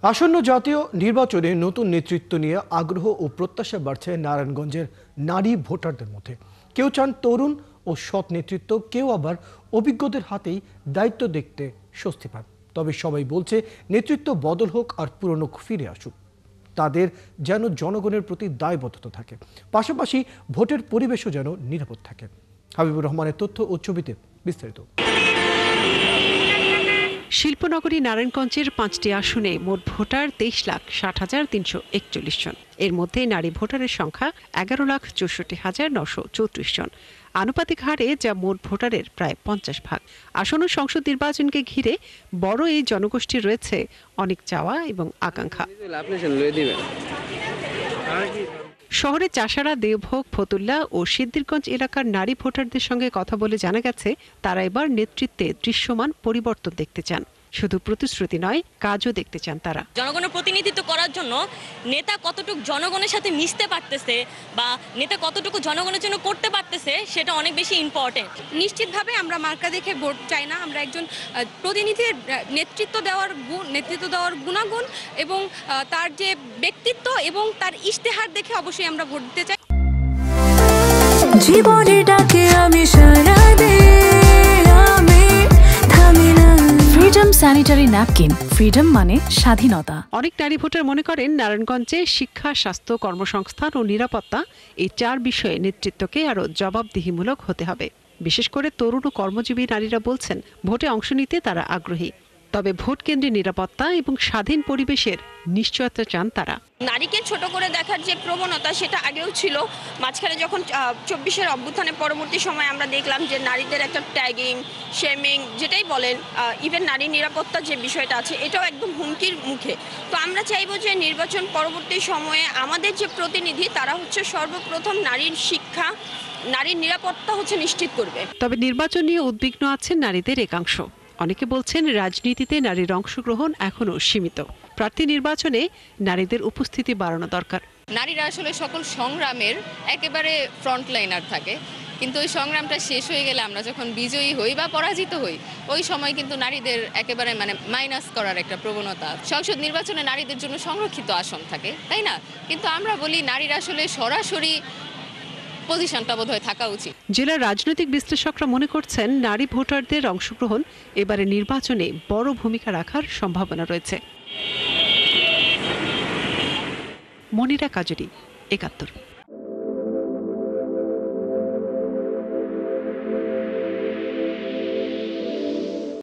আসন্ন জাতীয় নির্বাচনে নতুন নেতৃত্ব নিয়ে আগ্রহ ও প্রত্যাশা বাড়ছে নারায়ণগঞ্জের নারী ভোটারদের মধ্যে। কেউ চান তরুণ ও সৎ নেতৃত্ব, কেউ আবার অভিজ্ঞদের হাতেই দায়িত্ব দেখতে স্বস্তি পান। তবে সবাই বলছে নেতৃত্ব বদল হোক আর পুরনো ফিরে আসুক, তাদের যেন জনগণের প্রতি দায়বদ্ধতা থাকে, পাশাপাশি ভোটের পরিবেশও যেন নিরাপদ থাকে। হাবিবুর রহমানের তথ্য ও ছবিতে বিস্তারিত। শিল্পনগরী নারায়ণগঞ্জের 5টি আসনে মোট ভোটার 23,60,341 জন। এর মধ্যে নারী ভোটারের সংখ্যা 11,64,934 জন। আনুপাতিক হারে যা মোট ভোটারের প্রায় 50%। আসন্ন সংসদ নির্বাচনকে ঘিরে বড় এই জনগোষ্ঠীর রয়েছে অনেক চাওয়া এবং আকাঙ্ক্ষা। শহরের চাষাড়া, দেওভোগ, ফতুল্লা ও সিদ্দিরগঞ্জ এলাকার নারী ভোটারদের সঙ্গে কথা বলে জানা গেছে, তারা এবার নেতৃত্বে দৃশ্যমান পরিবর্তন দেখতে চান। শুধু প্রতিশ্রুতি নয়, কাজও দেখতে চান তারা। জনগণের প্রতিনিধিত্ব করার জন্য নেতা কতটুকু জনগণের সাথে মিশতে পারতেছে বা নেতা কতটুকু জনগণের জন্য করতে পারতেছে, সেটা অনেক বেশি ইম্পর্টেন্ট। নিশ্চিতভাবে আমরা মার্কা দেখে ভোট চাই না, আমরা একজন প্রতিনিধির নেতৃত্ব দেওয়ার গুণাগুণ এবং তার যে ব্যক্তিত্ব এবং তার ইশতেহার দেখে অবশ্যই আমরা ভোট দিতে চাই। জীবনের ডাকে আমি সাড়া দেই, ফ্রিডম স্যানিটারি ন্যাপকিন। ফ্রিডম মানে স্বাধীনতা। অনেক নারী ভোটার মনে করেন নারায়ণগঞ্জে শিক্ষা, স্বাস্থ্য, কর্মসংস্থান ও নিরাপত্তা, এই 4 বিষয়ে নেতৃত্বকে আরও জবাবদিহিমূলক হতে হবে। বিশেষ করে তরুণ ও কর্মজীবী নারীরা বলছেন, ভোটে অংশ নিতে তারা আগ্রহী। তবে ভোট কেন্দ্রে নিরাপত্তা এবং স্বাধীন পরিবেশের নিশ্চয়তা চান তারা। নারীকে ছোট করে দেখার যে প্রবণতা, সেটা আগেও ছিল। মাঝখানে যখন 24-এর অভ্যুত্থানের পরবর্তী সময় আমরা দেখলাম যে নারীদের একটা ট্যাগিং, শেমিং, যেটাই বলেন, ইভেন নারী নিরাপত্তার যে বিষয়টা আছে, এটাও একদম হুমকির মুখে। তো আমরা চাইবো যে নির্বাচন পরবর্তী সময়ে আমাদের যে প্রতিনিধি, তারা হচ্ছে সর্বপ্রথম নারীর শিক্ষা, নারীর নিরাপত্তা নিশ্চিত করবে। তবে নির্বাচন নিয়ে উদ্বিগ্ন আছেন নারীদের একাংশ। অনেকে বলছেন, রাজনীতিতে নারীর অংশগ্রহণ এখনো সীমিত। প্রার্থী নির্বাচনে নারীদের উপস্থিতি বাড়ানো দরকার। নারীরা আসলে সকল সংগ্রামের একেবারে ফ্রন্ট লাইনার থাকে, কিন্তু ওই সংগ্রামটা শেষ হয়ে গেলে, আমরা যখন বিজয়ী হই বা পরাজিত হই, ওই সময় কিন্তু নারীদের একেবারে মাইনাস করার একটা প্রবণতা। সংসদ নির্বাচনে নারীদের জন্য সংরক্ষিত আসন থাকে, তাই না? কিন্তু আমরা বলি নারীরা আসলে সরাসরি পজিশনটা বোধহয় থাকা উচিত। জেলার রাজনৈতিক বিশ্লেষকরা মনে করছেন, নারী ভোটারদের অংশগ্রহণ এবারে নির্বাচনে বড় ভূমিকা রাখার সম্ভাবনা রয়েছে। মনিরা কাজরি, ৭১।